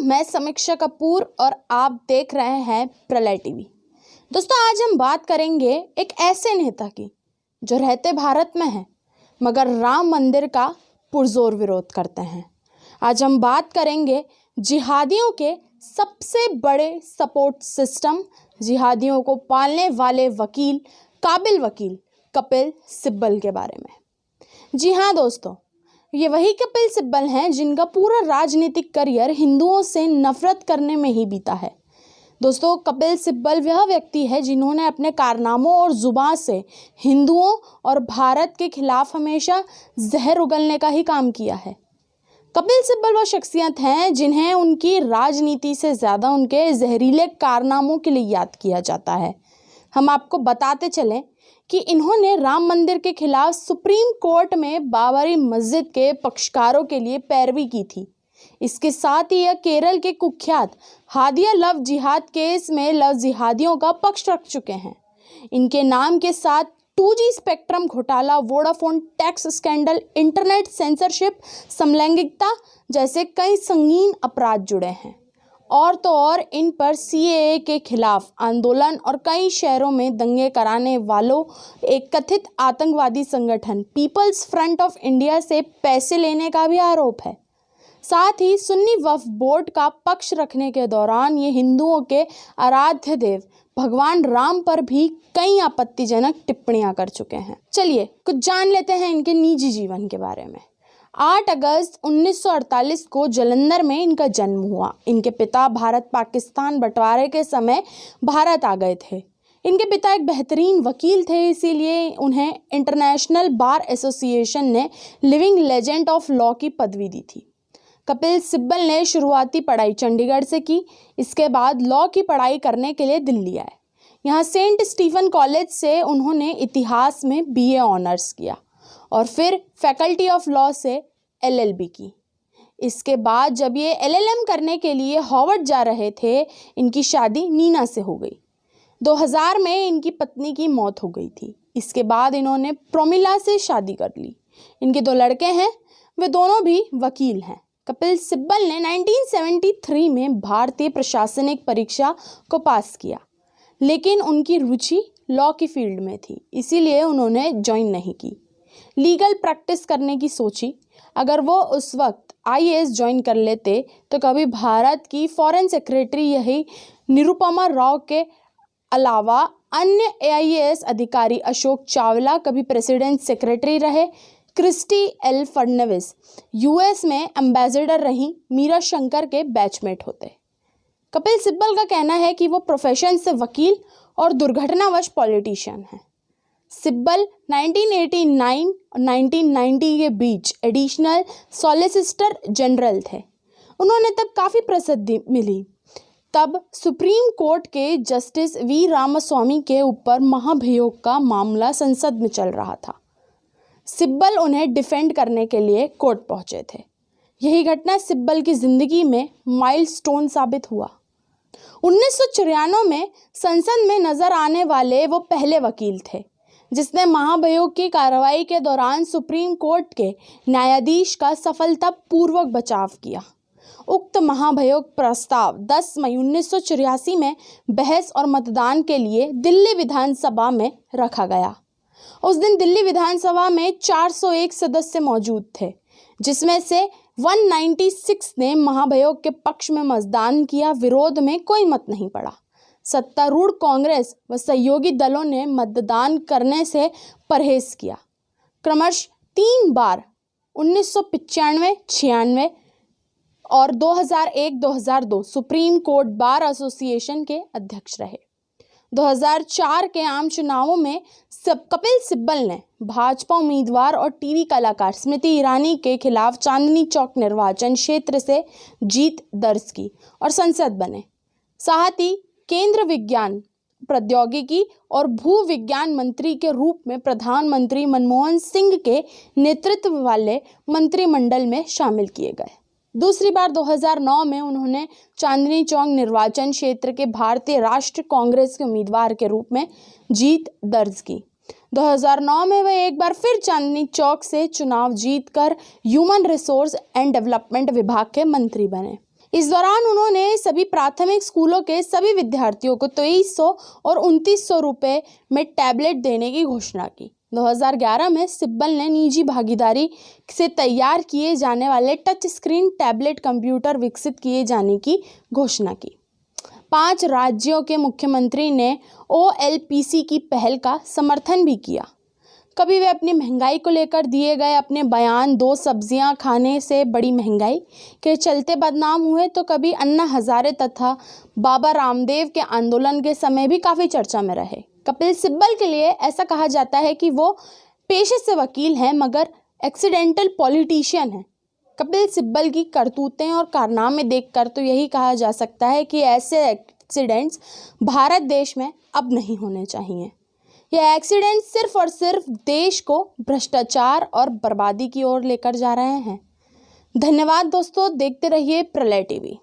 मैं समीक्षा कपूर और आप देख रहे हैं प्रलय टीवी। दोस्तों, आज हम बात करेंगे एक ऐसे नेता की जो रहते भारत में हैं मगर राम मंदिर का पुरजोर विरोध करते हैं। आज हम बात करेंगे जिहादियों के सबसे बड़े सपोर्ट सिस्टम, जिहादियों को पालने वाले वकील, काबिल वकील कपिल सिब्बल के बारे में। जी हाँ दोस्तों, ये वही कपिल सिब्बल हैं जिनका पूरा राजनीतिक करियर हिंदुओं से नफरत करने में ही बीता है। दोस्तों, कपिल सिब्बल वह व्यक्ति है जिन्होंने अपने कारनामों और जुबान से हिंदुओं और भारत के खिलाफ हमेशा जहर उगलने का ही काम किया है। कपिल सिब्बल वह शख्सियत हैं जिन्हें उनकी राजनीति से ज़्यादा उनके जहरीले कारनामों के लिए याद किया जाता है। हम आपको बताते चलें कि इन्होंने राम मंदिर के खिलाफ सुप्रीम कोर्ट में बाबरी मस्जिद के पक्षकारों के लिए पैरवी की थी। इसके साथ ही यह केरल के कुख्यात हादिया लव जिहाद केस में लव जिहादियों का पक्ष रख चुके हैं। इनके नाम के साथ 2G स्पेक्ट्रम घोटाला, Vodafone tax scandal, internet censorship, समलैंगिकता जैसे कई संगीन अपराध जुड़े हैं। और तो और इन पर CAA के खिलाफ आंदोलन और कई शहरों में दंगे कराने वालों एक कथित आतंकवादी संगठन पीपल्स फ्रंट ऑफ इंडिया से पैसे लेने का भी आरोप है। साथ ही सुन्नी वक्फ बोर्ड का पक्ष रखने के दौरान ये हिंदुओं के आराध्य देव भगवान राम पर भी कई आपत्तिजनक टिप्पणियां कर चुके हैं। चलिए कुछ जान लेते हैं इनके निजी जीवन के बारे में। 8 अगस्त 1948 को जालंधर में इनका जन्म हुआ। इनके पिता भारत पाकिस्तान बंटवारे के समय भारत आ गए थे। इनके पिता एक बेहतरीन वकील थे, इसीलिए उन्हें इंटरनेशनल बार एसोसिएशन ने लिविंग लेजेंड ऑफ लॉ की पदवी दी थी। कपिल सिब्बल ने शुरुआती पढ़ाई चंडीगढ़ से की। इसके बाद लॉ की पढ़ाई करने के लिए दिल्ली आए। यहाँ सेंट स्टीफन कॉलेज से उन्होंने इतिहास में BA ऑनर्स किया और फिर फैकल्टी ऑफ लॉ से LLB की। इसके बाद जब ये LLM करने के लिए हॉवर्ड जा रहे थे, इनकी शादी नीना से हो गई। 2000 में इनकी पत्नी की मौत हो गई थी। इसके बाद इन्होंने प्रोमिला से शादी कर ली। इनके 2 लड़के हैं, वे दोनों भी वकील हैं। कपिल सिब्बल ने 1973 में भारतीय प्रशासनिक परीक्षा को पास किया, लेकिन उनकी रुचि लॉ की फील्ड में थी, इसीलिए उन्होंने ज्वाइन नहीं की। लीगल प्रैक्टिस करने की सोची। अगर वो उस वक्त IAS ज्वाइन कर लेते तो कभी भारत की फॉरेन सेक्रेटरी यही निरुपमा राव के अलावा अन्य IAS अधिकारी अशोक चावला कभी प्रेसिडेंट सेक्रेटरी रहे, क्रिस्टी L फडणवीस US में एम्बेसडर रही, मीरा शंकर के बैचमेट होते। कपिल सिब्बल का कहना है कि वो प्रोफेशन से वकील और दुर्घटनावश पॉलिटिशियन हैं। सिब्बल 1989 और 1990 के बीच एडिशनल सॉलिसिटर जनरल थे। उन्होंने तब काफ़ी प्रसिद्धि मिली। तब सुप्रीम कोर्ट के जस्टिस V रामास्वामी के ऊपर महाभियोग का मामला संसद में चल रहा था। सिब्बल उन्हें डिफेंड करने के लिए कोर्ट पहुंचे थे। यही घटना सिब्बल की जिंदगी में माइलस्टोन साबित हुआ। 1994 में संसद में नजर आने वाले वो पहले वकील थे जिसने महाभियोग की कार्रवाई के दौरान सुप्रीम कोर्ट के न्यायाधीश का सफलतापूर्वक बचाव किया। उक्त महाभियोग प्रस्ताव 10 मई 1984 में बहस और मतदान के लिए दिल्ली विधानसभा में रखा गया। उस दिन दिल्ली विधानसभा में 401 सदस्य मौजूद थे, जिसमें से 196 ने महाभियोग के पक्ष में मतदान किया। विरोध में कोई मत नहीं पड़ा। सत्तारूढ़ कांग्रेस व सहयोगी दलों ने मतदान करने से परहेज किया। क्रमशः 3 बार 1995, 96 और 2001-2002 सुप्रीम कोर्ट बार एसोसिएशन के अध्यक्ष रहे। 2004 के आम चुनावों में कपिल सिब्बल ने भाजपा उम्मीदवार और टीवी कलाकार स्मृति ईरानी के खिलाफ चांदनी चौक निर्वाचन क्षेत्र से जीत दर्ज की और सांसद बने। साथ ही केंद्र विज्ञान प्रौद्योगिकी और भू विज्ञान मंत्री के रूप में प्रधानमंत्री मनमोहन सिंह के नेतृत्व वाले मंत्रिमंडल में शामिल किए गए। दूसरी बार 2009 में उन्होंने चांदनी चौक निर्वाचन क्षेत्र के भारतीय राष्ट्रीय कांग्रेस के उम्मीदवार के रूप में जीत दर्ज की। 2009 में वे एक बार फिर चांदनी चौक से चुनाव जीतकर ह्यूमन रिसोर्स एंड डेवलपमेंट विभाग के मंत्री बने। इस दौरान उन्होंने सभी प्राथमिक स्कूलों के सभी विद्यार्थियों को 2300 और 2900 रुपये में टैबलेट देने की घोषणा की। 2011 में सिब्बल ने निजी भागीदारी से तैयार किए जाने वाले टच स्क्रीन टैबलेट कंप्यूटर विकसित किए जाने की घोषणा की। 5 राज्यों के मुख्यमंत्री ने OLPC की पहल का समर्थन भी किया। कभी वे अपनी महंगाई को लेकर दिए गए अपने बयान 2 सब्जियां खाने से बड़ी महंगाई के चलते बदनाम हुए, तो कभी अन्ना हजारे तथा बाबा रामदेव के आंदोलन के समय भी काफ़ी चर्चा में रहे। कपिल सिब्बल के लिए ऐसा कहा जाता है कि वो पेशे से वकील हैं मगर एक्सीडेंटल पॉलिटिशियन हैं। कपिल सिब्बल की करतूतें और कारनामे देखकर तो यही कहा जा सकता है कि ऐसे एक्सीडेंट्स भारत देश में अब नहीं होने चाहिए। ये एक्सीडेंट सिर्फ और सिर्फ देश को भ्रष्टाचार और बर्बादी की ओर लेकर जा रहे हैं। धन्यवाद दोस्तों, देखते रहिए प्रलय टीवी।